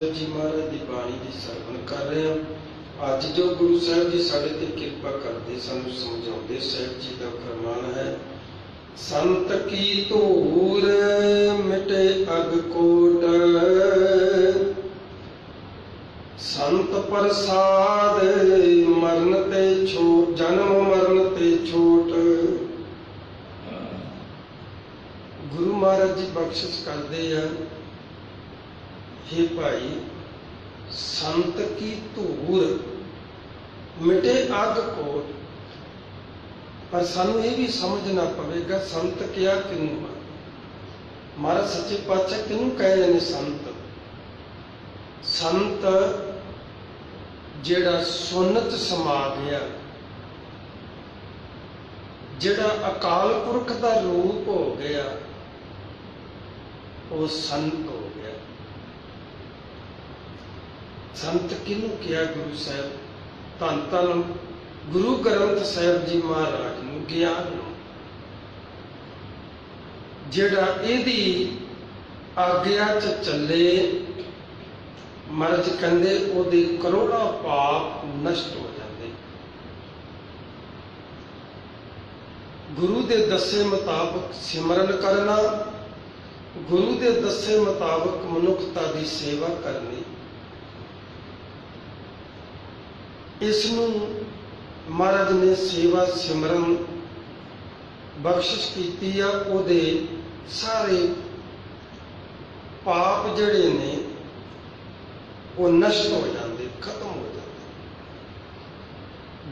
जी महाराज की बाणी की सरवण कर रहे हैं। अज जो गुरु साहब जी साढ़े ते कृपा करते सानू समझाते, साहब जी का फरमान है, संत की धूर मिटे अग कोट, संत प्रसाद मरण ते छोट, जन्म मरण ते छोट। गुरु महाराज जी बख्शिश करते हैं, हे भाई संत की धूर मिटे अग कोट। पर सानू ये भी समझना पवेगा संत क्या किनू है। महाराज सच्चे पातशाह किनू कह रहे हैं संत? संत जेड़ा सुन्नत समा गया, जेड़ा अकाल पुरख का रूप हो गया, वो संत हो गया। संत किनू किया? गुरु साहब धन धन गुरु ग्रंथ साहब जी महाराज नूं ज्ञान नूं, जेड़ा इहदी आग्या च चले, महाराज कहंदे ओहदे करोड़ां पाप नष्ट हो जाते। गुरु दे दसे मुताबक सिमरन करना, गुरु दे दसे मुताबक मनुखता की सेवा करनी, इसनूं महाराज ने सेवा सिमरन बख्शिश की आ। ओहदे सारे पाप जड़े ने वो नष्ट हो जाते, खत्म हो जाते।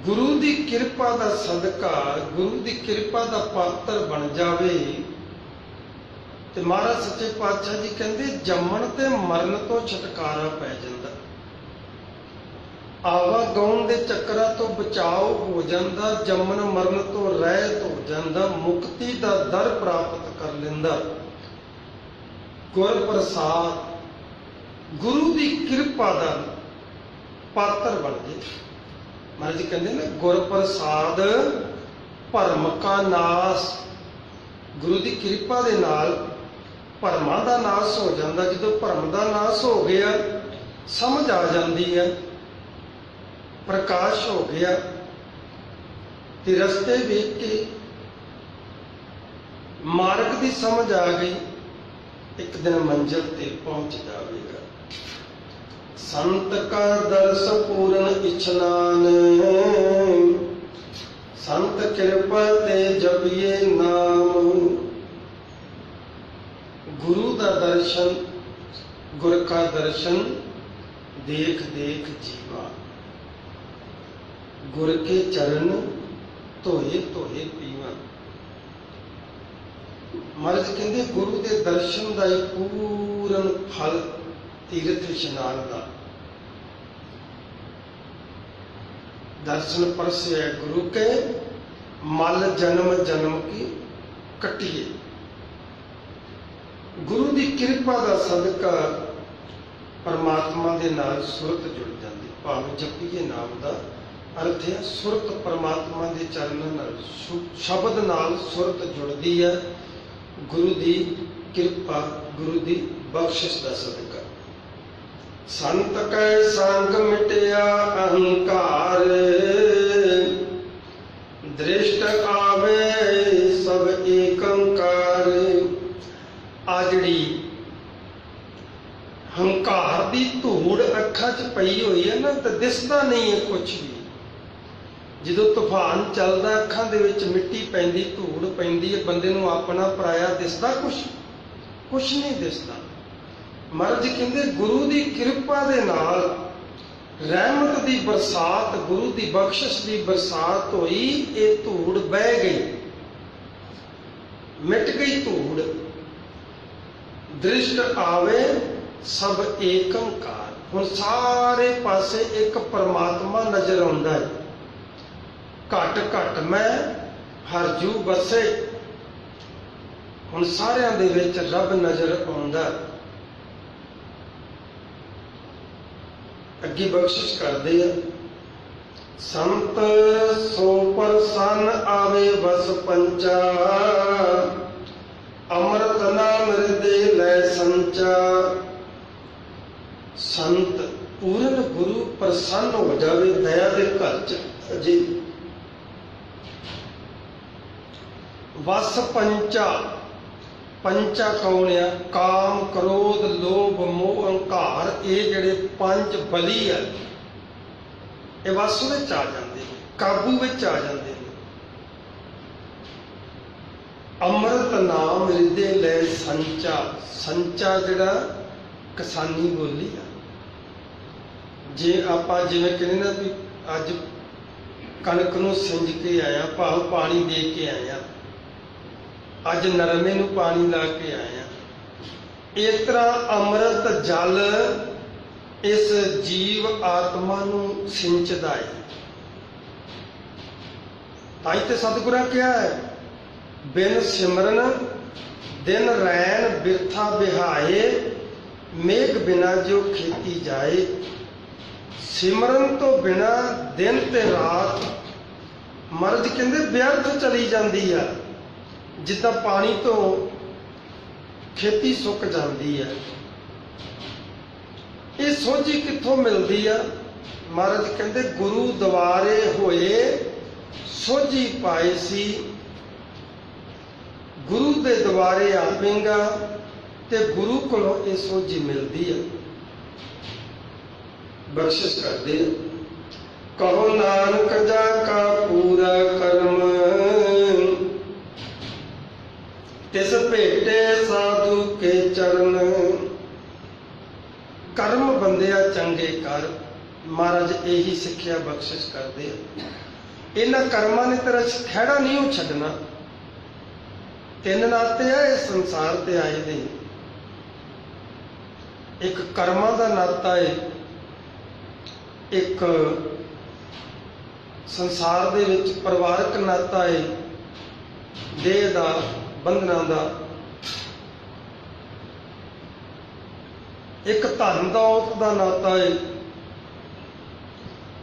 गुरु की कृपा का सदका, गुरु की कृपा का पात्र बन जावे ते महाराज सच्चे पातशाह जी कहते जम्मण ते मरण तो छुटकारा पै जांदा, आवागौन के चक्करां तो बचाव हो जाता, जमन मरण तो रहत हो जाता, मुक्ति का दर प्राप्त कर लेंदा। गुर प्रसाद गुरु की कृपा का पात्र बन जाए। महाराज जी कहते ना गुर प्रसाद भरम का नाश, गुरु की कृपा के नाल भरमां का नाश हो जाता। जो भरम का नाश हो गया, समझ आ जाती है, प्रकाश हो गया, ते रस्ते वेख के मार्ग की समझ आ गई, एक दिन मंजिल ते पहुंच जाएगा। संत का दर्श पूर्ण इच्छनान, संत कृपा ते जपिए नाम। गुरु का दर्शन, गुर का दर्शन देख देख जीवा, गुर के चरण धोए धोए पीवा। महाराज कहते गुरु के दर्शन का ही पूर्ण फल तीर्थ इशनान का। दर्शन परसे गुरु के, मल जन्म जन्म की कटिए। गुरु की कृपा का सदका परमात्मा के नाल सुरत जुड़ जाती। भाव जपीए नाम का अर्थ है सुरत परमात्मा के चरणों नाल, शब्द नाल सुरत जुड़ती है। गुरु की कृपा, गुरु की बख्शिश का सदका। संत कै संग मिटिया अहंकार, दृष्ट आवे सब एकंकार। आ जिहड़ी हंकार की धूड़ अखां च पई हुई है ना, तो दिसदा नहीं है कुछ भी। जो तूफान चलता, अखां दे विच मिट्टी पैंदी, धूड़ पैंदी है, बंदे नूं अपना पराया दिसदा कुछ नहीं दिसदा। महाराज जी कहंदे गुरु की कृपा दे नाल रहमत की बरसात, गुरु की बख्शिश की बरसात हुई, ये धूड़ बह गई, मिट गई धूड़। दृष्ट आवे सब एकंकार, हुण सारे पासे एक परमात्मा नजर आउंदा है। घट घट मैं हरजू बसे, हुण सारियां दे विच रब नजर आउंदा। अगे बख्शिश करदे आ, संत सो प्रसन्न आवे बस पंचा, अमृत नाम हृदय लै संचा। ਸੰਤ ਪੂਰਨ ਗੁਰੂ ਪ੍ਰਸੰਨ ਹੋ ਜਾਵੇ ਦਇਆ ਦੇ ਘਰ ਚ ਅਜੇ ਵਸ ਪੰਚਾ। ਪੰਚਾ ਕੌਣ ਆ? ਕਾਮ, ਕ੍ਰੋਧ, ਲੋਭ, ਮੋਹ, ਹੰਕਾਰ। ਇਹ ਜਿਹੜੇ ਪੰਜ ਬਲੀ ਆ ਇਹ ਵਸ ਵਿੱਚ ਆ ਜਾਂਦੇ ਨੇ, ਕਾਬੂ ਵਿੱਚ ਆ ਜਾਂਦੇ ਨੇ। ਅੰਮ੍ਰਿਤ ਨਾਮ ਹਿਰਦੇ ਲੈ ਸੰਚਾ। ਸੰਚਾ ਜਿਹੜਾ ਕਿਸਾਨੀ ਬੋਲੀ ਆ। ਜੇ ਆਪਾਂ ਜਿਵੇਂ ਕਹਿੰਦੇ ਨਾ ਵੀ ਅੱਜ ਕਣਕ ਨੂੰ ਸਿੰਜ ਕੇ ਆਇਆ, ਭਾਵ ਪਾਣੀ ਦੇ ਕੇ ਆਇਆ, ਅੱਜ ਨਰਮੇ ਨੂੰ ਪਾਣੀ ਲਾ ਕੇ ਆਇਆ, ਇਸ ਤਰ੍ਹਾਂ ਅੰਮ੍ਰਿਤ ਜਲ ਇਸ ਜੀਵ ਆਤਮਾ ਨੂੰ ਸਿੰਚਦਾ ਹੈ। ਤਾਂ ਹੀ ਤੇ ਸਤਿਗੁਰਾਂ ਕਿਹਾ ਹੈ, ਬਿਨ ਸਿਮਰਨ ਦਿਨ ਰੈਣ ਬਿਰਥਾ ਬਿਹਾਏ, ਮੇਘ ਬਿਨਾ ਜੋ ਖੇਤੀ ਜਾਏ। ਸਿਮਰਨ ਤੋਂ ਬਿਨਾ ਦਿਨ ਤੇ ਰਾਤ ਮਰਦ ਕਹਿੰਦੇ ਵਿਅਰਥ ਚਲੀ ਜਾਂਦੀ ਆ, ਜਿੱਦਾਂ ਪਾਣੀ ਤੋਂ ਖੇਤੀ ਸੁੱਕ ਜਾਂਦੀ ਹੈ। ਇਹ ਸੋਝੀ ਕਿੱਥੋਂ ਮਿਲਦੀ ਆ? ਮਹਾਰਾਜ ਕਹਿੰਦੇ ਗੁਰੂ ਦੁਆਰੇ ਹੋਏ ਸੋਝੀ ਪਾਏ ਸੀ। ਗੁਰੂ ਦੇ ਦੁਆਰੇ ਆਵੇਂਗਾ ਤੇ ਗੁਰੂ ਕੋਲੋਂ ਇਹ ਸੋਝੀ ਮਿਲਦੀ ਹੈ। ਬਖਸ਼ਿਸ਼ ਕਰਦੇ ਕਹੋ ਨਾਨਕ ਜਾ ਕਾ ਪੂਰਾ ਕਰਮ, ਤਿਸ ਭੇਟੇ ਸਾਧੂ ਕੇ ਚਰਨ। ਕਰਮ ਬੰਦਿਆ ਚੰਗੇ ਕਰ। ਮਹਾਰਾਜ ਇਹੀ ਸਿੱਖਿਆ ਬਖਸ਼ਿਸ਼ ਕਰਦੇ ਆ। ਇਹਨਾਂ ਕਰਮਾਂ ਨੇ ਤੇਰਾ ਖਹਿੜਾ ਨਹੀਂ ਛੱਡਣਾ। ਤਿੰਨ ਨਾਤੇ ਆ ਇਸ ਸੰਸਾਰ ਤੇ ਆਏ ਦੇ। ਇੱਕ ਕਰਮਾਂ ਦਾ ਨਾਤਾ ਹੈ, ਇੱਕ ਸੰਸਾਰ ਦੇ ਵਿੱਚ ਪਰਿਵਾਰਕ ਨਾਤਾ ਹੈ, ਦੇਹ ਦਾ, ਬੰਧਨਾਂ ਦਾ। ਇੱਕ ਧਨ ਦੌਲਤ ਦਾ ਨਾਤਾ ਹੈ।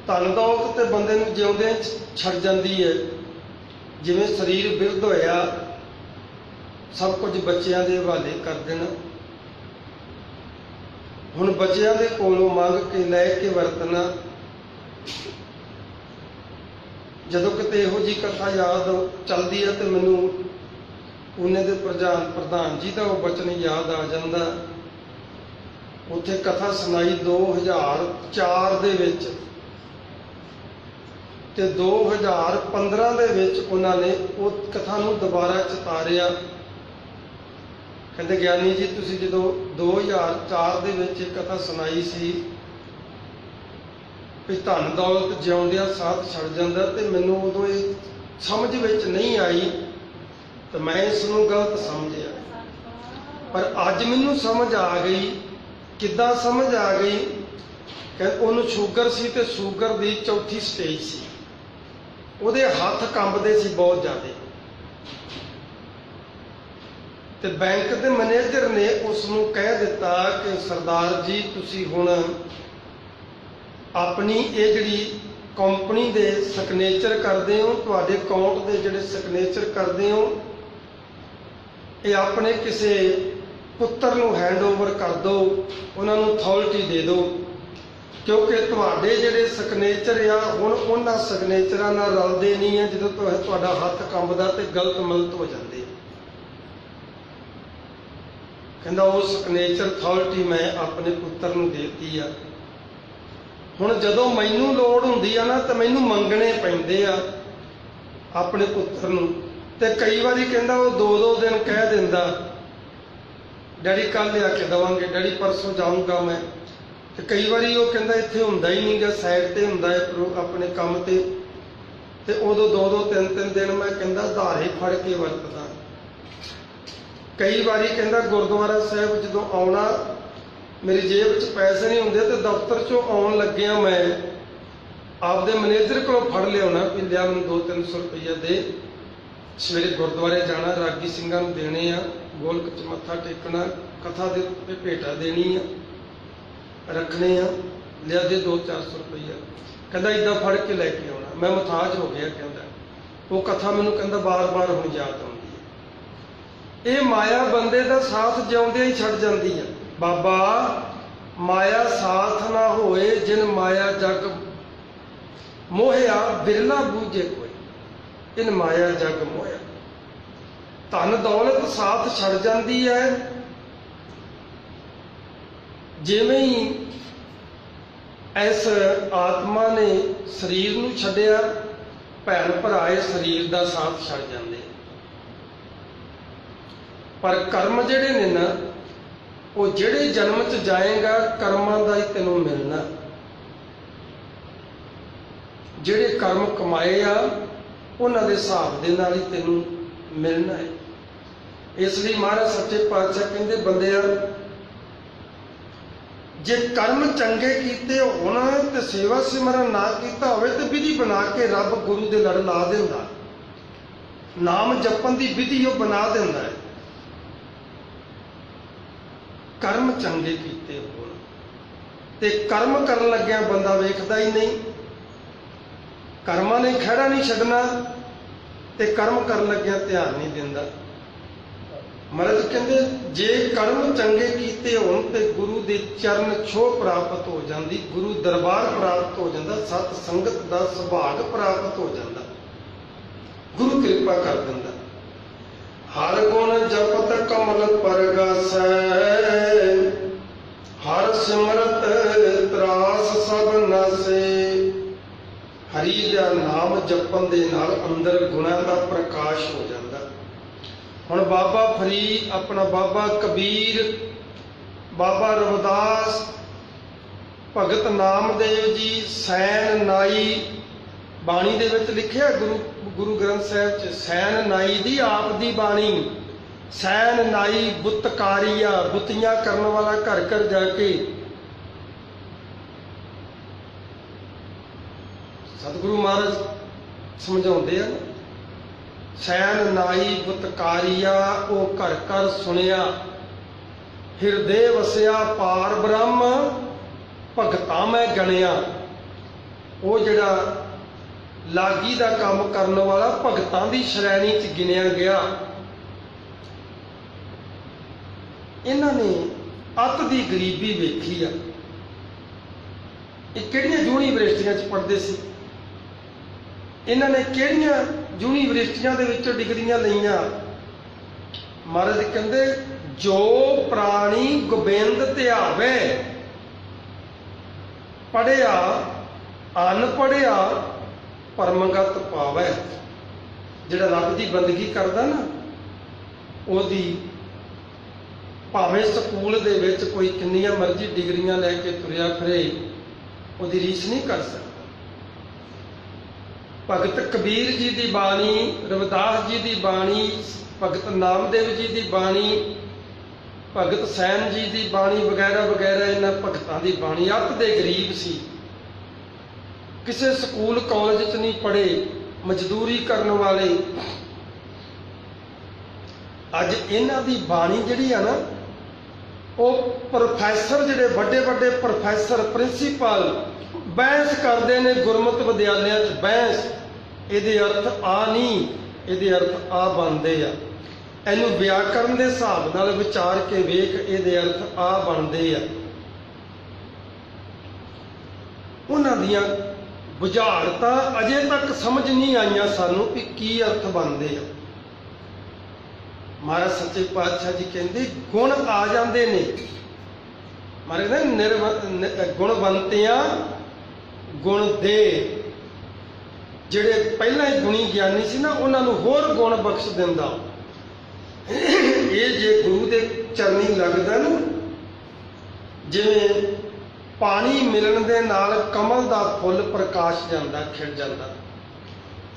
ਧਨ ਦੌਲਤ ਤੇ ਬੰਦੇ ਨੂੰ ਜਿਉਂਦੇ ਛੱਡ ਜਾਂਦੀ ਹੈ। ਜਿਵੇਂ ਸਰੀਰ ਬਿਰਧ ਹੋਇਆ, ਸਭ ਕੁਝ ਬੱਚਿਆਂ ਦੇ ਹਵਾਲੇ ਕਰ ਦੇਣਾ। ਹੁਣ ਬੱਚਿਆਂ ਦੇ ਕੋਲੋਂ ਮੰਗ ਕੇ ਲੈ ਕੇ ਵਰਤਣਾ। ਜਦੋਂ ਕਿਤੇ ਇਹੋ ਜਿਹੀ ਕਥਾ ਯਾਦ ਚੱਲਦੀ ਹੈ ਤੇ ਮੈਨੂੰ ਉਹਨੇ ਦੇ ਪ੍ਰਧਾਨ ਜੀ ਦਾ ਉਹ ਬਚਨ ਯਾਦ ਆ ਜਾਂਦਾ। ਉੱਥੇ ਕਥਾ ਸੁਣਾਈ 2004 ਦੇ ਵਿੱਚ ਤੇ 2015 ਦੇ ਵਿੱਚ ਉਹਨਾਂ ਨੇ ਉਹ ਕਥਾ ਨੂੰ ਦੁਬਾਰਾ ਚਿਤਾਰਿਆ। ਕਹਿੰਦੇ ਗਿਆਨੀ ਜੀ ਤੁਸੀਂ ਜਦੋਂ 2004 ਦੇ ਵਿੱਚ ਇਹ ਕਥਾ ਸੁਣਾਈ ਸੀ ਵੀ ਧਨ ਦੌਲਤ ਜਿਉਂਦਿਆਂ ਸਾਥ ਛੱਡ ਜਾਂਦਾ, ਤੇ ਮੈਨੂੰ ਉਦੋਂ ਇਹ ਸਮਝ ਵਿੱਚ ਨਹੀਂ ਆਈ ਤੇ ਮੈਂ ਇਸ ਨੂੰ ਗਲਤ ਸਮਝਿਆ। ਪਰ ਅੱਜ ਮੈਨੂੰ ਸਮਝ ਆ ਗਈ। ਕਿੱਦਾਂ ਸਮਝ ਆ ਗਈ? ਕਿ ਉਹਨੂੰ ਸ਼ੂਗਰ ਸੀ ਤੇ ਸ਼ੂਗਰ ਦੀ ਚੌਥੀ ਸਟੇਜ ਸੀ। ਉਹਦੇ ਹੱਥ ਕੰਬਦੇ ਸੀ ਬਹੁਤ ਜ਼ਿਆਦਾ, ਤੇ ਬੈਂਕ ਦੇ ਮੈਨੇਜਰ ਨੇ ਉਸ ਨੂੰ ਕਹਿ ਦਿੱਤਾ ਕਿ ਸਰਦਾਰ ਜੀ ਤੁਸੀਂ ਹੁਣ ਆਪਣੀ ਇਹ ਜਿਹੜੀ ਕੰਪਨੀ ਦੇ ਸਿਗਨੇਚਰ ਕਰਦੇ ਹੋ, ਤੁਹਾਡੇ ਅਕਾਊਂਟ ਦੇ ਜਿਹੜੇ ਸਿਗਨੇਚਰ ਕਰਦੇ ਹੋ, ਇਹ ਆਪਣੇ ਕਿਸੇ ਪੁੱਤਰ ਨੂੰ ਹੈਂਡਓਵਰ ਕਰ ਦਿਓ, ਉਹਨਾਂ ਨੂੰ ਅਥਾਰਟੀ ਦੇ ਦਿਓ, ਕਿਉਂਕਿ ਤੁਹਾਡੇ ਜਿਹੜੇ ਸਿਗਨੇਚਰ ਆ ਹੁਣ ਉਹਨਾਂ ਸਿਗਨੇਚਰਾਂ ਨਾਲ ਰਲਦੇ ਨਹੀਂ ਹੈ। ਜਦੋਂ ਤੁਹਾਡਾ ਹੱਥ ਕੰਬਦਾ ਤੇ ਗਲਤ ਮਲਤ ਹੋ ਜਾਂਦੇ। ਕਹਿੰਦਾ ਉਹ ਸਿਗਨੇਚਰ ਅਥਾਰਟੀ ਮੈਂ ਆਪਣੇ ਪੁੱਤਰ ਨੂੰ ਦੇਤੀ ਆ। ਹੁਣ ਜਦੋਂ ਮੈਨੂੰ ਲੋੜ ਹੁੰਦੀ ਆ ਨਾ ਤਾਂ ਮੈਨੂੰ ਮੰਗਣੇ ਪੈਂਦੇ ਆ ਆਪਣੇ ਪੁੱਤਰ ਨੂੰ। ਤੇ ਕਈ ਵਾਰੀ ਕਹਿੰਦਾ ਉਹ 2-2 ਦਿਨ ਕਹਿ ਦਿੰਦਾ ਡੈਡੀ ਕੱਲ ਲਿਆ ਕੇ ਦੇਵਾਂਗੇ, ਡੈਡੀ ਪਰਸੋਂ ਜਾਊਂਗਾ ਮੈਂ। ਤੇ ਕਈ ਵਾਰੀ ਉਹ ਕਹਿੰਦਾ ਇੱਥੇ ਹੁੰਦਾ ਹੀ ਨਹੀਂ ਗਾ, ਸਾਈਡ ਤੇ ਹੁੰਦਾ ਹੈ ਆਪਣੇ ਕੰਮ ਤੇ। ਤੇ ਉਦੋਂ 2-2 3-3 ਦਿਨ ਮੈਂ ਕਹਿੰਦਾ ਧਾਰੇ ਫੜ ਕੇ ਵਰਤਦਾ। ਕਈ ਵਾਰੀ ਕਹਿੰਦਾ ਗੁਰਦੁਆਰਾ ਸਾਹਿਬ ਜਦੋਂ ਆਉਣਾ ਮੇਰੀ ਜੇਬ 'ਚ ਪੈਸੇ ਨਹੀਂ ਹੁੰਦੇ ਤੇ ਦਫ਼ਤਰ 'ਚੋਂ ਆਉਣ ਲੱਗਿਆ ਮੈਂ ਆਪਦੇ ਮੈਨੇਜਰ ਕੋਲੋਂ ਫੜ ਲਿਆਉਣਾ ਵੀ ਲਿਆ ਮੈਨੂੰ 200-300 ਰੁਪਈਆ ਦੇ, ਸਵੇਰੇ ਗੁਰਦੁਆਰੇ ਜਾਣਾ, ਰਾਗੀ ਸਿੰਘਾਂ ਨੂੰ ਦੇਣੇ ਆ, ਗੋਲਕ 'ਚ ਮੱਥਾ ਟੇਕਣਾ, ਕਥਾ ਦੇ ਭੇਟਾ ਦੇਣੀ ਆ, ਰੱਖਣੇ ਆ, ਲਿਆ ਦੇ 200-400 ਰੁਪਈਆ। ਕਹਿੰਦਾ ਇੱਦਾਂ ਫੜ ਕੇ ਲੈ ਕੇ ਆਉਣਾ। ਮੈਂ ਮੁਹਤਾਜ ਹੋ ਗਿਆ। ਕਹਿੰਦਾ ਉਹ ਕਥਾ ਮੈਨੂੰ ਕਹਿੰਦਾ ਬਾਰ-ਬਾਰ ਹੁਣ ਯਾਦ ਆਉਂਦੀ ਹੈ। ਇਹ ਮਾਇਆ ਬੰਦੇ ਦਾ ਸਾਥ ਜਿਉਂਦਿਆਂ ਹੀ ਛੱਡ ਜਾਂਦੀ ਹੈ। ਬਾਬਾ माया साथ ना होए जिन माया जग मोहिया बिरला बूझे कोई इन माया जग मोहिया। धन दौलत साथ छड़ जाती है, जिवें ही इस आत्मा ने शरीर नूं छड्डिया, भैन भरा इस शरीर का साथ छड़ जाते। पर कर्म जिहड़े ने ना, वो जिहड़े जन्म च जाएगा कर्मां दा ही तैनूं मिलना। जिहड़े कर्म कमाए आ उन्हां दे हिसाब दे नाल ही तैनूं मिलना है। इसलिए महाराज सच्चे पातशाह कहंदे बंदिया, जे कर्म चंगे कीते होण ते सेवा सिमरन ना कीता होवे ते विधि बना के रब गुरु दे लड़ ला दिंदा। नाम जपन दी विधि वो बना दिंदा है। कर्म चंगे कीते होण ते कर्म करन लग्गिया बंदा वेखदा ही नहीं, कर्मां ने खहड़ा नहीं छड्डना ते कर्म करन लग्गिया ध्यान नहीं दिंदा। महाराज कहंदे जे कर्म चंगे कीते होण ते गुरु दे चरण छोह प्राप्त हो जांदी, गुरु दरबार प्राप्त हो जांदा, सत संगत दा सुभाग प्राप्त हो जांदा, गुरु कृपा कर दिंदा। हर गुण जपत कमल परगासै, हर सिमरत त्रास सब नासे। हरि दा नाम जपन दे नाल अंदर गुणां दा प्रकाश हो जांदा। हुण बाबा फरीद, अपना बाबा कबीर, बाबा रविदास, भगत नामदेव जी, सैन नाई, बाणी दे विच लिखिआ गुरु ग्रंथ साहिब च सैन नाई दी आप दी बाणी। सैन नाई बुतकारीआ, बुतियां करन वाला घर घर जाके सतगुरु महाराज समझाउंदे आ। सैन नाई बुतकारीआ ओ घर घर सुनिया, हिरदे वसिया पार ब्रह्म भगतां मैं गणिया। वो जिहड़ा लागी दा काम करन वाला भगतां दी श्रेणी च गिनिया गया। इन्हां ने अत दी गरीबी वेखी आ। ਇਹ ਕਿਹੜੀਆਂ ਯੂਨੀਵਰਸਿਟੀਆਂ 'ਚ ਪੜ੍ਹਦੇ ਸੀ, ਇਹਨਾਂ ਨੇ ਕਿਹੜੀਆਂ ਯੂਨੀਵਰਸਿਟੀਆਂ ਦੇ ਵਿੱਚੋਂ ਡਿਗਰੀਆਂ ਲਈਆਂ। ਮਹਾਰਾਜ ਕਹਿੰਦੇ ਜੋ ਪ੍ਰਾਣੀ ਗੋਬਿੰਦ ਧਿਆਵੇ, ਪੜ੍ਹਿਆ ਅਨਪੜ੍ਹਿਆ ਪਰਮਗਤ ਪਾਵੈ। ਜਿਹੜਾ ਰੱਬ ਦੀ ਬੰਦਗੀ ਕਰਦਾ ਨਾ, ਉਹਦੀ ਭਾਵੇਂ ਸਕੂਲ ਦੇ ਵਿੱਚ ਕੋਈ ਕਿੰਨੀਆਂ ਮਰਜ਼ੀ ਡਿਗਰੀਆਂ ਲੈ ਕੇ ਤੁਰਿਆ ਫਿਰੇ, ਉਹਦੀ ਰੀਸ ਨਹੀਂ ਕਰ ਸਕਦਾ। ਭਗਤ ਕਬੀਰ ਜੀ ਦੀ ਬਾਣੀ, ਰਵਿਦਾਸ ਜੀ ਦੀ ਬਾਣੀ, ਭਗਤ ਨਾਮਦੇਵ ਜੀ ਦੀ ਬਾਣੀ, ਭਗਤ ਸੈਨ ਜੀ ਦੀ ਬਾਣੀ ਵਗੈਰਾ ਵਗੈਰਾ, ਇਹਨਾਂ ਭਗਤਾਂ ਦੀ ਬਾਣੀ ਅੱਤ ਦੇ ਗਰੀਬ ਸੀ। ਕਿਸੇ ਸਕੂਲ ਕਾਲਜ 'ਚ ਨਹੀਂ ਪੜ੍ਹੇ, ਮਜ਼ਦੂਰੀ ਕਰਨ ਵਾਲੇ। ਅੱਜ ਇਹਨਾਂ ਦੀ ਬਾਣੀ ਜਿਹੜੀ ਆ ਨਾ, ਉਹ ਪ੍ਰੋਫੈਸਰ, ਜਿਹੜੇ ਵੱਡੇ ਵੱਡੇ ਪ੍ਰੋਫੈਸਰ, ਪ੍ਰਿੰਸੀਪਲ ਬਹਿਸ ਕਰਦੇ ਨੇ ਗੁਰਮਤਿ ਵਿਦਿਆਲਿਆਂ 'ਚ। ਬਹਿਸ, ਇਹਦੇ ਅਰਥ ਆ ਨਹੀਂ, ਇਹਦੇ ਅਰਥ ਆ ਬਣਦੇ ਆ। ਇਹਨੂੰ ਵਿਆਕਰਨ ਦੇ ਹਿਸਾਬ ਨਾਲ ਵਿਚਾਰ ਕੇ ਵੇਖ, ਇਹਦੇ ਅਰਥ ਆ ਬਣਦੇ ਆ। ਉਹਨਾਂ ਦੀਆਂ ਬੁਝਾਰਤਾਂ ਅਜੇ ਤੱਕ ਸਮਝ ਨਹੀਂ ਆਈਆਂ ਸਾਨੂੰ ਵੀ ਕੀ ਅਰਥ ਬਣਦੇ ਆ। ਮਹਾਰਾਜ ਸੱਚੇ ਪਾਤਸ਼ਾਹ ਜੀ ਕਹਿੰਦੇ ਗੁਣ ਆ ਜਾਂਦੇ ਨੇ। ਮਹਾਰਾਜ ਕਹਿੰਦੇ ਗੁਣਵੰਤਿਆਂ ਗੁਣ ਦੇ। ਜਿਹੜੇ ਪਹਿਲਾਂ ਹੀ ਗੁਣੀ ਗਿਆਨੀ ਸੀ ਨਾ, ਉਹਨਾਂ ਨੂੰ ਹੋਰ ਗੁਣ ਬਖਸ਼ ਦਿੰਦਾ। ਇਹ ਜੇ ਗੁਰੂ ਦੇ ਚਰਨੀ ਲੱਗਦਾ ਨਾ, ਜਿਵੇਂ ਪਾਣੀ ਮਿਲਣ ਦੇ ਨਾਲ ਕਮਲ ਦਾ ਫੁੱਲ ਪ੍ਰਕਾਸ਼ ਜਾਂਦਾ, ਖਿੜ ਜਾਂਦਾ,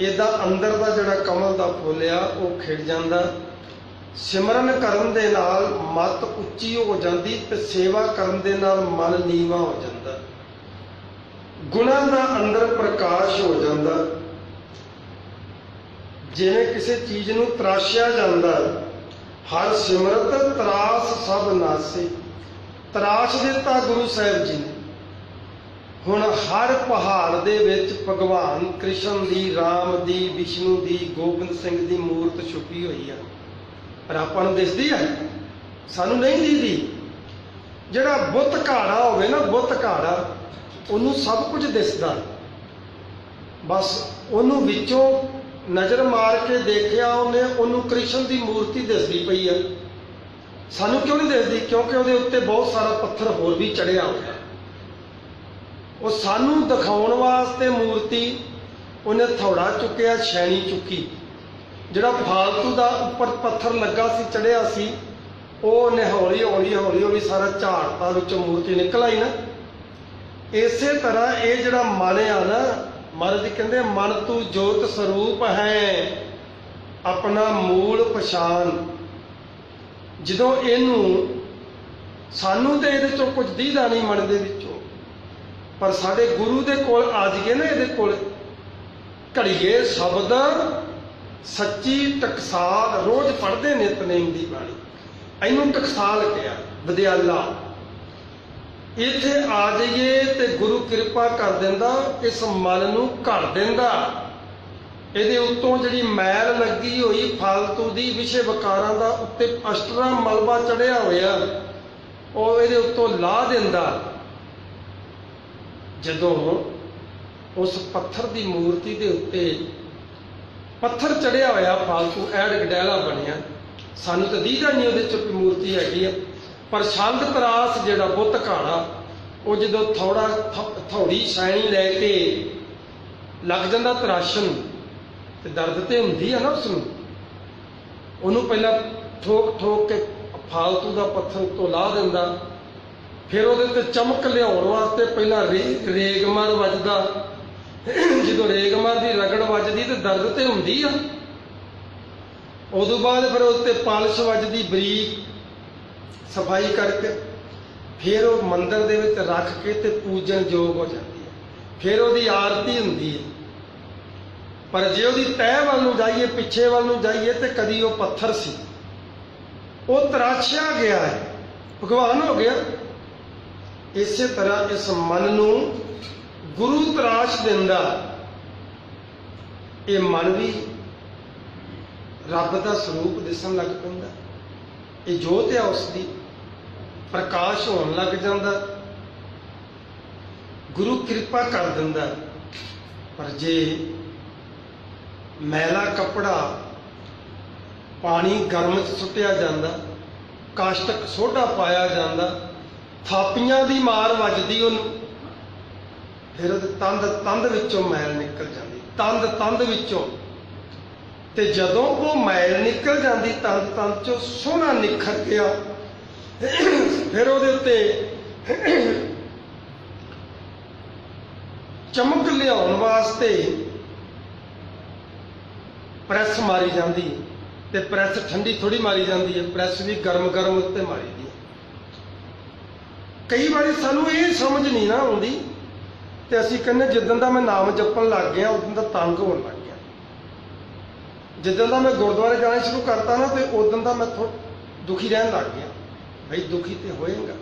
ਇਹਦਾ ਅੰਦਰ ਦਾ ਜਿਹੜਾ ਕਮਲ ਦਾ ਫੁੱਲ ਆ ਉਹ ਖਿੜ ਜਾਂਦਾ। ਸਿਮਰਨ ਕਰਨ ਦੇ ਨਾਲ ਮਤ ਉੱਚੀ ਹੋ ਜਾਂਦੀ ਤੇ ਸੇਵਾ ਕਰਨ ਦੇ ਨਾਲ ਮਨ ਨੀਵਾ ਹੋ ਜਾਂਦਾ। ਗੁਣਾਂ ਦਾ ਅੰਦਰ ਪ੍ਰਕਾਸ਼ ਹੋ ਜਾਂਦਾ। ਜਿਵੇਂ ਕਿਸੇ ਚੀਜ਼ ਨੂੰ ਤਰਾਸ਼ਿਆ ਜਾਂਦਾ, ਹਰ ਸਿਮਰਤ ਤਰਾਸ ਸਭ ਨਾਸੇ। ਤਰਾਸ਼ ਦਿੱਤਾ ਗੁਰੂ ਸਾਹਿਬ ਜੀ ਨੇ। ਹੁਣ ਹਰ ਪਹਾੜ ਦੇ ਵਿੱਚ ਭਗਵਾਨ ਕ੍ਰਿਸ਼ਨ ਦੀ, ਰਾਮ ਦੀ, ਵਿਸ਼ਨੂੰ ਦੀ, ਗੋਬਿੰਦ ਸਿੰਘ ਦੀ ਮੂਰਤ ਛੁਪੀ ਹੋਈ ਆ। ਪਰ ਆਪਾਂ ਨੂੰ ਦਿਸਦੀ ਹੈ? ਸਾਨੂੰ ਨਹੀਂ ਦਿਸਦੀ। ਜਿਹੜਾ ਬੁੱਤ ਘਾੜਾ ਹੋਵੇ ਨਾ, ਬੁੱਤ ਘਾੜਾ, ਉਹਨੂੰ ਸਭ ਕੁਝ ਦਿਸਦਾ, ਬਸ ਉਹਨੂੰ ਵਿੱਚੋਂ ਨਜ਼ਰ ਮਾਰ ਕੇ ਦੇਖਿਆ ਉਹਨੇ, ਉਹਨੂੰ ਕ੍ਰਿਸ਼ਨ ਦੀ ਮੂਰਤੀ ਦਿਸਦੀ ਪਈ ਆ। ਸਾਨੂੰ ਕਿਉਂ ਨਹੀਂ ਦਿਸਦੀ? ਕਿਉਂਕਿ ਉਹਦੇ ਉੱਤੇ ਬਹੁਤ ਸਾਰਾ ਪੱਥਰ ਹੋਰ ਵੀ ਚੜਿਆ ਹੋਇਆ। ਉਹ ਸਾਨੂੰ ਦਿਖਾਉਣ ਵਾਸਤੇ ਮੂਰਤੀ ਉਹਨੇ ਥੋੜਾ ਚੁੱਕਿਆ, ਛੈਣੀ ਚੁੱਕੀ, ਜਿਹੜਾ ਫਾਲਤੂ ਦਾ ਉੱਪਰ ਪੱਥਰ ਲੱਗਾ ਸੀ, ਚੜਿਆ ਸੀ, ਉਹਨੇ ਹੌਲੀ ਹੌਲੀ ਹੌਲੀ ਹੌਲੀ ਸਾਰਾ ਝਾੜਤਾ, ਵਿੱਚੋਂ ਮੂਰਤੀ ਨਿਕਲ ਆਈ ਨਾ। ਇਸੇ ਤਰ੍ਹਾਂ ਇਹ ਜਿਹੜਾ ਮਨ ਆ ਨਾ, ਮਹਾਰਾਜ ਕਹਿੰਦੇ ਮਨ ਤੂੰ ਜੋਤ ਸਰੂਪ ਹੈ, ਆਪਣਾ ਮੂਲ ਪਛਾਣ। ਜਦੋਂ ਇਹਨੂੰ, ਸਾਨੂੰ ਤੇ ਇਹਦੇ ਚੋਂ ਕੁਝ ਦੀਦਾ ਨਹੀਂ ਮਨ ਦੇ ਵਿੱਚੋਂ, ਪਰ ਸਾਡੇ ਗੁਰੂ ਦੇ ਕੋਲ ਆ ਜਾਈਏ ਨਾ, ਇਹਦੇ ਕੋਲ ਘੜੀਏ ਸ਼ਬਦ ਸੱਚੀ ਟਕਸਾਲ, ਰੋਜ਼ ਪੜ੍ਹਦੇ ਨਿਤਨੇਮ ਦੀ ਬਾਣੀ, ਇਹਨੂੰ ਟਕਸਾਲ ਕਿਹਾ, ਵਿਦਿਆਲਾ। ਇੱਥੇ ਆ ਜਾਈਏ ਤੇ ਗੁਰੂ ਕਿਰਪਾ ਕਰ ਦਿੰਦਾ, ਇਸ ਮਨ ਨੂੰ ਘੜ ਦਿੰਦਾ। ਇਹਦੇ ਉੱਤੋਂ ਜਿਹੜੀ ਮੈਲ ਲੱਗੀ ਹੋਈ ਫਾਲਤੂ ਦੀ ਵਿਸ਼ੇ ਵਿਕਾਰਾਂ ਦਾ, ਉੱਤੇ ਅਸ਼ਟਰਾ ਮਲਬਾ ਚੜਿਆ ਹੋਇਆ, ਉਹ ਇਹਦੇ ਉੱਤੋਂ ਲਾਹ ਦਿੰਦਾ। ਜਦੋਂ ਉਸ ਪੱਥਰ ਦੀ ਮੂਰਤੀ ਦੇ ਉੱਤੇ ਪੱਥਰ ਚੜਿਆ ਹੋਇਆ ਫਾਲਤੂ ਐਡ ਗਡੈਲਾ ਬਣਿਆ, ਸਾਨੂੰ ਤਾਂ ਦੀਦਾ ਨਹੀਂ ਉਹਦੇ 'ਚ ਕੋਈ ਮੂਰਤੀ ਹੈਗੀ ਆ, ਪਰ ਛੰਦ ਤਰਾਸ ਜਿਹੜਾ ਬੁੱਤ ਘਾੜਾ, ਉਹ ਜਦੋਂ ਥੋੜੀ ਛਾਣੀ ਲੈ ਕੇ ਲੱਗ ਜਾਂਦਾ ਤਰਾਸ਼ਣ, ਤੇ ਦਰਦ ਤੇ ਹੁੰਦੀ ਆ ਨਾ ਉਸਨੂੰ। ਉਹਨੂੰ ਪਹਿਲਾਂ ਠੋਕ ਠੋਕ ਕੇ ਫਾਲਤੂ ਦਾ ਪੱਥਰ ਉੱਤੋਂ ਲਾਹ ਦਿੰਦਾ, ਫਿਰ ਉਹਦੇ ਤੇ ਚਮਕ ਲਿਆਉਣ ਵਾਸਤੇ ਪਹਿਲਾਂ ਰੇਗਮਾਰ ਵੱਜਦਾ। ਜਦੋਂ ਰੇਗਮਾਰ ਦੀ ਰਗੜ ਵੱਜਦੀ ਤੇ ਦਰਦ ਤੇ ਹੁੰਦੀ ਆ, ਉਦੋਂ ਬਾਅਦ ਫਿਰ ਉੱਤੇ ਪਾਲਿਸ਼ ਵੱਜਦੀ ਬਰੀਕ, ਸਫਾਈ ਕਰਕੇ ਫਿਰ ਉਹ ਮੰਦਰ ਦੇ ਵਿੱਚ ਰੱਖ ਕੇ ਤੇ ਪੂਜਣ ਯੋਗ ਹੋ ਜਾਂਦੀ ਹੈ, ਫਿਰ ਉਹਦੀ ਆਰਤੀ ਹੁੰਦੀ ਹੈ। ਪਰ ਜੇ ਉਹਦੀ ਤਹਿ ਵੱਲ ਨੂੰ ਜਾਈਏ, ਪਿੱਛੇ ਵੱਲ ਨੂੰ ਜਾਈਏ, ਤੇ ਕਦੀ ਉਹ ਪੱਥਰ ਸੀ, ਉਹ ਤਰਾਸ਼ਿਆ ਗਿਆ ਹੈ, ਭਗਵਾਨ ਹੋ ਗਿਆ। ਇਸੇ ਤਰ੍ਹਾਂ ਇਸ ਮਨ ਨੂੰ ਗੁਰੂ ਤਰਾਸ਼ ਦਿੰਦਾ। ਇਹ ਮਨ ਵੀ ਰੱਬ ਦਾ ਸਰੂਪ ਦਿਸਣ ਲੱਗ ਪੈਂਦਾ, ਇਹ ਜੋਤ ਆ ਉਸਦੀ, ਪ੍ਰਕਾਸ਼ ਹੋਣ ਲੱਗ ਜਾਂਦਾ, ਗੁਰੂ ਕਿਰਪਾ ਕਰ ਦਿੰਦਾ। ਪਰ ਜੇ ਮੈਲਾ ਕੱਪੜਾ ਪਾਣੀ ਗਰਮ 'ਚ ਸੁੱਟਿਆ ਜਾਂਦਾ, ਕਾਸ਼ਤਕ ਸੋਡਾ ਪਾਇਆ ਜਾਂਦਾ, ਥਾਪੀਆਂ ਦੀ ਮਾਰ ਵੱਜਦੀ ਉਹਨੂੰ, ਫਿਰ ਉਹਦੇ ਤੰਦ ਵਿੱਚੋਂ ਮੈਲ ਨਿਕਲ ਜਾਂਦੀ, ਤੰਦ ਵਿੱਚੋਂ। ਤੇ ਜਦੋਂ ਉਹ ਮੈਲ ਨਿਕਲ ਜਾਂਦੀ ਤੰਦ 'ਚੋਂ, ਸੋਹਣਾ ਨਿਖਰ ਗਿਆ, ਫਿਰ ਉਹਦੇ ਉੱਤੇ ਚਮਕ ਲਿਆਉਣ ਵਾਸਤੇ ਪ੍ਰੈਸ ਮਾਰੀ ਜਾਂਦੀ। ਤੇ ਪ੍ਰੈਸ ਠੰਡੀ ਥੋੜੀ ਮਾਰੀ ਜਾਂਦੀ ਹੈ, ਪ੍ਰੈਸ ਵੀ ਗਰਮ ਉੱਤੇ ਮਾਰੀ ਦੀ ਹੈ। ਕਈ ਵਾਰੀ ਸਾਨੂੰ ਇਹ ਸਮਝ ਨਹੀਂ ਨਾ ਆਉਂਦੀ, ਤੇ ਅਸੀਂ ਕਹਿੰਦੇ ਜਿੱਦਣ ਦਾ ਮੈਂ ਨਾਮ ਜਪਣ ਲੱਗ ਗਿਆ ਉਦੋਂ ਦਾ ਤੰਗ ਹੋਣ ਲੱਗ ਗਿਆ। ਜਿੱਦਣ ਦਾ ਮੈਂ ਗੁਰਦੁਆਰੇ ਜਾਣਾ ਸ਼ੁਰੂ ਕਰਤਾ ਨਾ, ਤੇ ਉਦੋਂ ਦਾ ਮੈਂ ਦੁਖੀ ਰਹਿਣ ਲੱਗ ਗਿਆ। ਭਾਈ ਦੁਖੀ ਤੇ ਹੋਏਗਾ।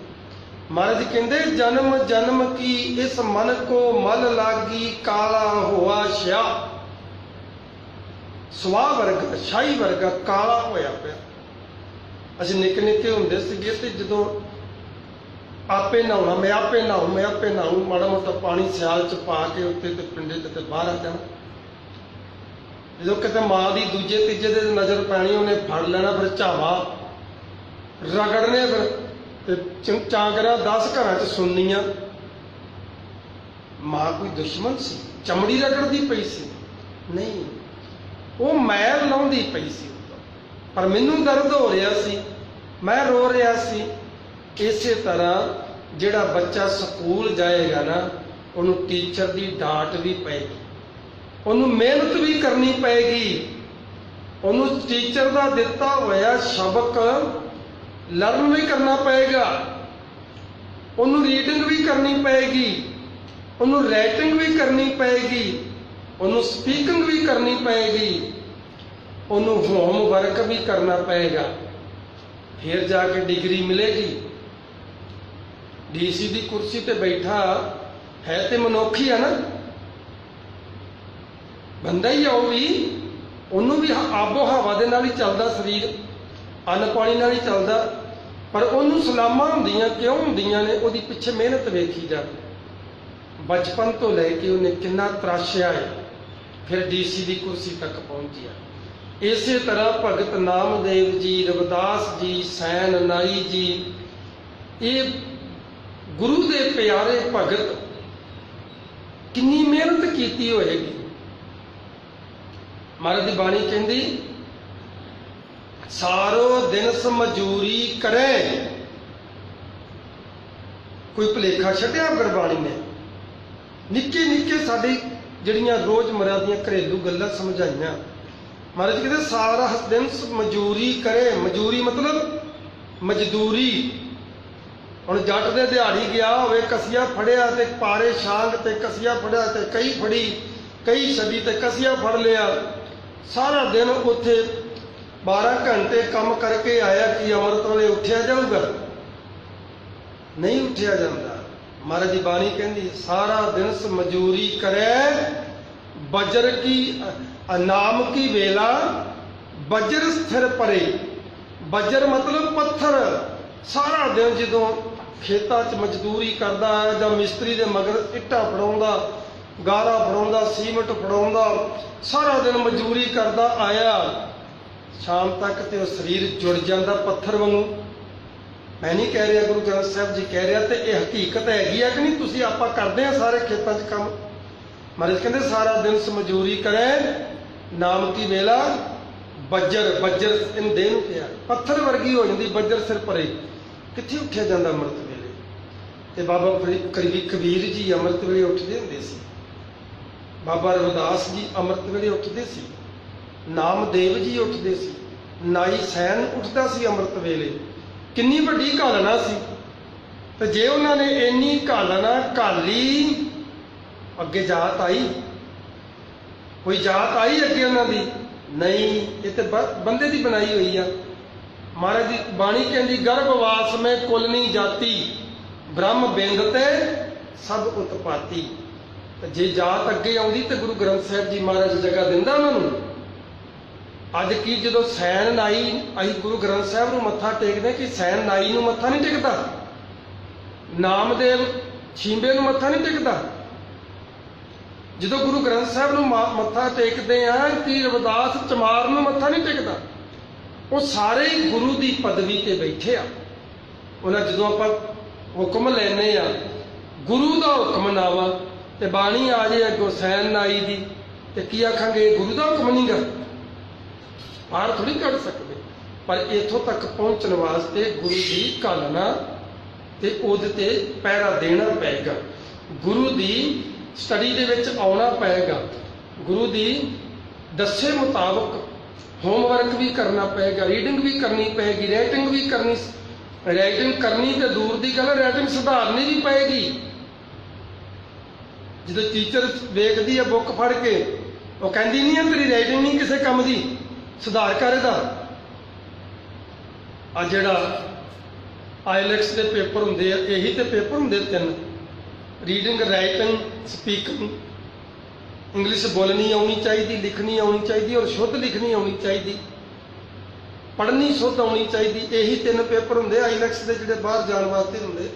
ਮਹਾਰਾਜ ਕਹਿੰਦੇ ਜਨਮ ਜਨਮ ਕੀ ਇਸ ਮਨ ਕੋ ਮਲ ਲਾਗੀ, ਕਾਲਾ ਹੋਆ ਸ਼ਿਆ। ਸਵਾਹ ਵਰਗਾ, ਸ਼ਾਹੀ ਵਰਗਾ ਕਾਲਾ ਹੋਇਆ ਪਿਆ। ਅਸੀਂ ਨਿੱਕੇ ਨਿੱਕੇ ਹੁੰਦੇ ਸੀਗੇ, ਤੇ ਜਦੋਂ ਆਪੇ ਨਹਾਉਣਾ, ਮੈਂ ਆਪੇ ਨਹਾਉਂ, ਮਾੜਾ ਮੋਟਾ ਪਾਣੀ ਸਿਆਲ 'ਚ ਪਾ ਕੇ ਉੱਤੇ ਤੇ ਪਿੰਡੇ ਤੇ ਬਾਹਰ ਆ ਜਾਣਾ। ਜਦੋਂ ਕਿਤੇ ਮਾਂ ਦੀ ਦੂਜੇ ਤੀਜੇ ਦੇ ਨਜ਼ਰ ਪੈਣੀ, ਉਹਨੇ ਫੜ ਲੈਣਾ, ਫਿਰ ਝਾਵਾ ਰਗੜਨੇ, ਫਿਰ ਤੇ ਚਾਂਗਰਾ 10 ਘਰਾਂ 'ਚ ਸੁਣਨੀਆਂ। ਮਾਂ ਕੋਈ ਦੁਸ਼ਮਣ ਸੀ, ਚਮੜੀ ਰਗੜਦੀ ਪਈ ਸੀ? ਨਹੀਂ, ਉਹ ਮੈਲ ਲਾਉਂਦੀ ਪਈ ਸੀ, ਪਰ ਮੈਨੂੰ ਦਰਦ ਹੋ ਰਿਹਾ ਸੀ, ਮੈਂ ਰੋ ਰਿਹਾ ਸੀ। ਇਸੇ ਤਰ੍ਹਾਂ ਜਿਹੜਾ ਬੱਚਾ ਸਕੂਲ ਜਾਏਗਾ ਨਾ, ਉਹਨੂੰ ਟੀਚਰ ਦੀ ਡਾਂਟ ਵੀ ਪਏਗੀ, ਉਹਨੂੰ ਮਿਹਨਤ ਵੀ ਕਰਨੀ ਪਏਗੀ, ਉਹਨੂੰ ਟੀਚਰ ਦਾ ਦਿੱਤਾ ਹੋਇਆ ਸਬਕ ਲਰਨ ਵੀ ਕਰਨਾ ਪਏਗਾ, ਉਹਨੂੰ ਰੀਡਿੰਗ ਵੀ ਕਰਨੀ ਪਏਗੀ, ਉਹਨੂੰ ਰਾਈਟਿੰਗ ਵੀ ਕਰਨੀ ਪਏਗੀ, ਉਹਨੂੰ ਸਪੀਕਿੰਗ ਵੀ ਕਰਨੀ ਪਏਗੀ, ਉਹਨੂੰ ਹੋਮਵਰਕ ਵੀ ਕਰਨਾ ਪਏਗਾ। ਫਿਰ ਜਾ ਕੇ ਡਿਗਰੀ ਮਿਲੇਗੀ। ਡੀਸੀ ਦੀ ਕੁਰਸੀ ਤੇ ਬੈਠਾ ਹੈ ਤੇ ਮਨੁੱਖੀ ਆ ਨਾ, ਬੰਦਾ ਹੀ ਆ ਉਹ ਵੀ, ਉਹਨੂੰ ਵੀ ਆਬੋ ਹਵਾ ਦੇ ਨਾਲ ਹੀ ਚੱਲਦਾ ਸਰੀਰ, ਅੰਨ ਪਾਣੀ ਨਾਲ ਹੀ ਚੱਲਦਾ, ਪਰ ਉਹਨੂੰ ਸਲਾਮਾਂ ਹੁੰਦੀਆਂ ਕਿਉਂ ਹੁੰਦੀਆਂ ਨੇ? ਉਹਦੀ ਪਿੱਛੇ ਮਿਹਨਤ ਵੇਖੀ ਜਾ। ਬਚਪਨ ਤੋਂ ਲੈ ਕੇ ਉਹਨੇ ਕਿੰਨਾ ਤਰਾਸ਼ਿਆ ਹੈ, ਫਿਰ ਡੀਸੀ ਦੀ ਕੁਰਸੀ ਤੱਕ ਪਹੁੰਚਿਆ। ਇਸੇ ਤਰ੍ਹਾਂ ਭਗਤ ਨਾਮਦੇਵ ਜੀ, ਰਵਿਦਾਸ ਜੀ, ਸੈਨ ਨਾਈ ਜੀ, ਇਹ ਗੁਰੂ ਦੇ ਪਿਆਰੇ ਭਗਤ ਕਿੰਨੀ ਮਿਹਨਤ ਕੀਤੀ ਹੋਏਗੀ। ਮਹਾਰਾਜ ਦੀ ਬਾਣੀ ਕਹਿੰਦੀ, ਸਾਰੋ ਦਿਨਸ ਮਜ਼ਦੂਰੀ ਕਰੇ। ਕੋਈ ਭੁਲੇਖਾ ਛੱਡਿਆ ਗੁਰਬਾਣੀ ਨੇ? ਨਿੱਕੇ ਨਿੱਕੇ ਸਾਡੀ ਜਿਹੜੀਆਂ ਰੋਜ਼ਮर्रा ਦੀਆਂ ਘਰੇਲੂ ਗੱਲਾਂ ਸਮਝਾਈਆਂ। ਮਹਾਰਾਜ ਕਹਿੰਦੇ ਸਾਰਾ ਦਿਨ ਮਜ਼ਦੂਰੀ ਕਰੇ। ਮਜ਼ਦੂਰੀ ਮਤਲਬ ਮਜ਼ਦੂਰੀ। ਹੁਣ ਜੱਟ ਦੇ ਦਿਹਾੜੀ ਗਿਆ ਹੋਵੇ, ਕਸੀਆ ਫੜਿਆ ਤੇ ਪਾਰੇ ਛਾਂਗ ਤੇ ਕਸੀਆ ਫੜਿਆ ਤੇ ਕਈ ਫੜੀ, ਕਈ ਛੱਡੀ ਤੇ ਕਸੀਆ ਫੜ ਲਿਆ, ਸਾਰਾ ਦਿਨ ਉੱਥੇ 12 ਘੰਟੇ ਕੰਮ ਕਰਕੇ ਆਇਆ, ਕਿ ਅੰਮ੍ਰਿਤ ਵੇਲੇ ਉੱਠਿਆ ਜਾਊਗਾ? ਨਹੀਂ ਉੱਠਿਆ ਜਾਂਦਾ। ਮਹਾਰਾਜ ਦੀ ਬਾਣੀ ਕਹਿੰਦੀ ਸਾਰਾ ਦਿਨ ਮਜ਼ਦੂਰੀ ਕਰੇ, ਬਜਰ ਕੀ ਨਾਮ ਕੀ ਵੇਲਾ, ਬਜਰ ਸਥਿਰ ਪਰੇ। ਬਜਰ ਮਤਲਬ ਪੱਥਰ। ਸਾਰਾ ਦਿਨ ਜਦੋਂ ਖੇਤਾਂ 'ਚ ਮਜ਼ਦੂਰੀ ਕਰਦਾ ਹੈ, ਜਾਂ ਮਿਸਤਰੀ ਦੇ ਮਗਰ ਇੱਟਾਂ ਫੜਾਉਂਦਾ, ਗਾਰਾ ਫੜਾਉਂਦਾ, ਸੀਮਟ ਫੜਾਉਂਦਾ, ਸਾਰਾ ਦਿਨ ਮਜ਼ਦੂਰੀ ਕਰਦਾ ਆਇਆ, ਸ਼ਾਮ ਤੱਕ ਤੇ ਉਹ ਸਰੀਰ ਜੁੜ ਜਾਂਦਾ ਪੱਥਰ ਵਾਂਗੂ। ਮੈਂ ਨਹੀਂ ਕਹਿ ਰਿਹਾ, ਗੁਰੂ ਗ੍ਰੰਥ ਸਾਹਿਬ ਜੀ ਕਹਿ ਰਿਹਾ, ਤੇ ਇਹ ਹਕੀਕਤ ਹੈਗੀ ਆ ਕਿ ਨਹੀਂ? ਤੁਸੀਂ ਆਪਾਂ ਕਰਦੇ ਆ ਸਾਰੇ ਖੇਤਾਂ 'ਚ ਕੰਮ। ਮਹਾਰਾਜ ਕਹਿੰਦੇ ਸਾਰਾ ਦਿਨ ਮਜ਼ਦੂਰੀ ਕਰੇ, ਨਾਮ ਕੀ ਵੇਲਾ, ਬੱਜਰ। ਬੱਜਰ ਇਹਨੂੰ ਦੇਹ ਨੂੰ ਕਿਹਾ, ਪੱਥਰ ਵਰਗੀ ਹੋ ਜਾਂਦੀ, ਬੱਜਰ ਸਿਰ ਪਰੇ। ਕਿੱਥੇ ਉੱਠਿਆ ਜਾਂਦਾ ਅੰਮ੍ਰਿਤ ਵੇਲੇ? ਤੇ ਬਾਬਾ ਕਬੀਰ ਜੀ ਅੰਮ੍ਰਿਤ ਵੇਲੇ ਉੱਠਦੇ ਹੁੰਦੇ ਸੀ, ਬਾਬਾ ਰਵਿਦਾਸ ਜੀ ਅੰਮ੍ਰਿਤ ਵੇਲੇ ਉੱਠਦੇ ਸੀ, ਨਾਮਦੇਵ ਜੀ ਉੱਠਦੇ ਸੀ, ਨਾਈ ਸੈਨ ਉੱਠਦਾ ਸੀ ਅੰਮ੍ਰਿਤ ਵੇਲੇ। ਕਿੰਨੀ ਵੱਡੀ ਘਾਲਣਾ ਸੀ। ਤੇ ਜੇ ਉਹਨਾਂ ਨੇ ਇੰਨੀ ਘਾਲਣਾ ਘਾਲੀ, ਅੱਗੇ ਜਾਤ ਆਈ? ਕੋਈ ਜਾਤ ਆਈ ਅੱਗੇ ਉਹਨਾਂ ਦੀ? ਨਹੀਂ, ਇਹ ਤੇ ਬੰਦੇ ਦੀ ਬਣਾਈ ਹੋਈ ਆ। ਮਹਾਰਾਜ ਦੀ ਬਾਣੀ ਕਹਿੰਦੀ ਗਰਭਵਾਸ ਮੈਂ ਕੁਲ ਨਹੀਂ ਜਾਤੀ, ਬ੍ਰਹਮ ਬਿੰਦ ਤੇ ਸਭ ਉਤਪਾਤੀ। ਤੇ ਜੇ ਜਾਤ ਅੱਗੇ ਆਉਂਦੀ ਤੇ ਗੁਰੂ ਗ੍ਰੰਥ ਸਾਹਿਬ ਜੀ ਮਹਾਰਾਜ ਜਗ੍ਹਾ ਦਿੰਦਾ ਉਹਨਾਂ ਨੂੰ। ਅੱਜ ਕੀ ਜਦੋਂ ਸੈਨ ਨਾਈ, ਅਸੀਂ ਗੁਰੂ ਗ੍ਰੰਥ ਸਾਹਿਬ ਨੂੰ ਮੱਥਾ ਟੇਕਦੇ ਕਿ ਸੈਨ ਨਾਈ ਨੂੰ ਮੱਥਾ ਨਹੀਂ ਟੇਕਦਾ? ਨਾਮਦੇਵ ਛੀਂਬੇ ਨੂੰ ਮੱਥਾ ਨਹੀਂ ਟੇਕਦਾ? ਜਦੋਂ ਗੁਰੂ ਗ੍ਰੰਥ ਸਾਹਿਬ ਨੂੰ ਮੱਥਾ ਟੇਕਦੇ ਆ ਕਿ ਰਵਿਦਾਸ ਚਮਾਰ ਨੂੰ ਮੱਥਾ ਨਹੀਂ ਟੇਕਦਾ? ਉਹ ਸਾਰੇ ਗੁਰੂ ਦੀ ਪਦਵੀ ਤੇ ਬੈਠੇ ਆ। ਉਹਨਾਂ ਜਦੋਂ ਆਪਾਂ ਹੁਕਮ ਲੈਨੇ ਆ, ਗੁਰੂ ਦਾ ਹੁਕਮ ਨਾ ਵਾ, ਤੇ ਬਾਣੀ ਆ ਜੇ ਅੱਗੋਂ ਸੈਨ ਨਾਈ ਦੀ, ਤੇ ਕੀ ਆਖਾਂਗੇ? ਗੁਰੂ ਦਾ ਹੁਕਮ ਨਹੀਂਗਾ। ਪਾਰ ਥੋੜੀ ਕੱਢ ਸਕਦੇ। ਪਰ ਇੱਥੋਂ ਤੱਕ ਪਹੁੰਚਣ ਵਾਸਤੇ ਗੁਰੂ ਦੀ ਘਾਲਣਾ ਤੇ ਉਹਦੇ ਤੇ ਪਹਿਰਾ ਦੇਣਾ ਪਏਗਾ, ਗੁਰੂ ਦੀ ਸਟੱਡੀ ਦੇ ਵਿੱਚ ਆਉਣਾ ਪਏਗਾ, ਗੁਰੂ ਦੀ ਦੱਸੇ ਮੁਤਾਬਕ ਹੋਮਵਰਕ ਵੀ ਕਰਨਾ ਪਏਗਾ, ਰੀਡਿੰਗ ਵੀ ਕਰਨੀ ਪਏਗੀ, ਰਾਈਟਿੰਗ ਵੀ ਕਰਨੀ। ਰਾਈਟਿੰਗ ਕਰਨੀ ਤੇ ਦੂਰ ਦੀ ਗੱਲ, ਰਾਈਟਿੰਗ ਸੁਧਾਰਨੀ ਵੀ ਪਏਗੀ। ਜਦੋਂ ਟੀਚਰ ਵੇਖਦੀ ਹੈ ਬੁੱਕ ਫੜ ਕੇ, ਉਹ ਕਹਿੰਦੀ ਨਹੀਂ ਹੈ ਤੇਰੀ ਰਾਈਟਿੰਗ ਨਹੀਂ ਕਿਸੇ ਕੰਮ ਦੀ, ਸੁਧਾਰ ਕਰ ਇਹਦਾ। ਆ ਜਿਹੜਾ ਆਈਲੈਟਸ ਦੇ ਪੇਪਰ ਹੁੰਦੇ ਆ, ਇਹੀ ਤੇ ਪੇਪਰ ਹੁੰਦੇ 3, ਰੀਡਿੰਗ, ਰਾਈਟਿੰਗ, ਸਪੀਕਿੰਗ। ਇੰਗਲਿਸ਼ ਬੋਲਣੀ ਆਉਣੀ ਚਾਹੀਦੀ, ਲਿਖਣੀ ਆਉਣੀ ਚਾਹੀਦੀ, ਔਰ ਸ਼ੁੱਧ ਲਿਖਣੀ ਆਉਣੀ ਚਾਹੀਦੀ, ਪੜ੍ਹਨੀ ਸ਼ੁੱਧ ਆਉਣੀ ਚਾਹੀਦੀ। ਇਹੀ 3 ਪੇਪਰ ਹੁੰਦੇ ਆਈਲੈਟਸ ਦੇ, ਜਿਹੜੇ ਬਾਹਰ ਜਾਣ ਵਾਸਤੇ ਹੁੰਦੇ।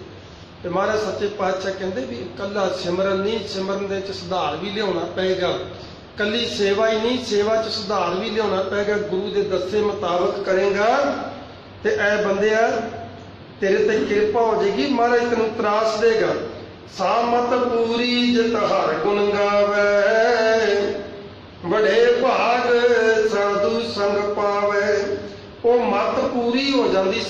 ਤੇ ਮਹਾਰਾਜ ਸੱਚੇ ਪਾਤਸ਼ਾਹ ਕਹਿੰਦੇ ਵੀ ਇਕੱਲਾ ਸਿਮਰਨ ਨਹੀਂ, ਸਿਮਰਨ ਦੇ ਵਿੱਚ ਸੁਧਾਰ ਵੀ ਲਿਆਉਣਾ ਪਏਗਾ। ਕੱਲੀ ਸੇਵਾ ਹੀ ਨਹੀਂ, ਸੇਵਾ 'ਚ ਸੁਧਾਰ ਵੀ ਲਿਆਉਣਾ ਪਏਗਾ। ਗੁਰੂ ਦੇ ਦੱਸੇ ਮੁਤਾਬਕ ਕਰੇਗਾ ਤੇ ਐ ਬੰਦਿਆ ਤੇਰੇ ਤੇ ਕਿਰਪਾ ਹੋ ਜਾਏਗੀ, ਮਹਾਰਾਜ ਤੈਨੂੰ ਤਰਾਸ ਦੇਗਾ। ਸਾਮਤ ਪੂਰੀ ਜਿਤ ਹਰ ਗੁਣ ਗਾਵੇ, ਬੜੇ ਭਾਗ ਸਾਧੂ ਸੰਗ ਪਾਵੇ। ਉਹ ਮੱਤ ਪੂਰੀ ਹੋ ਜਾਂਦੀ।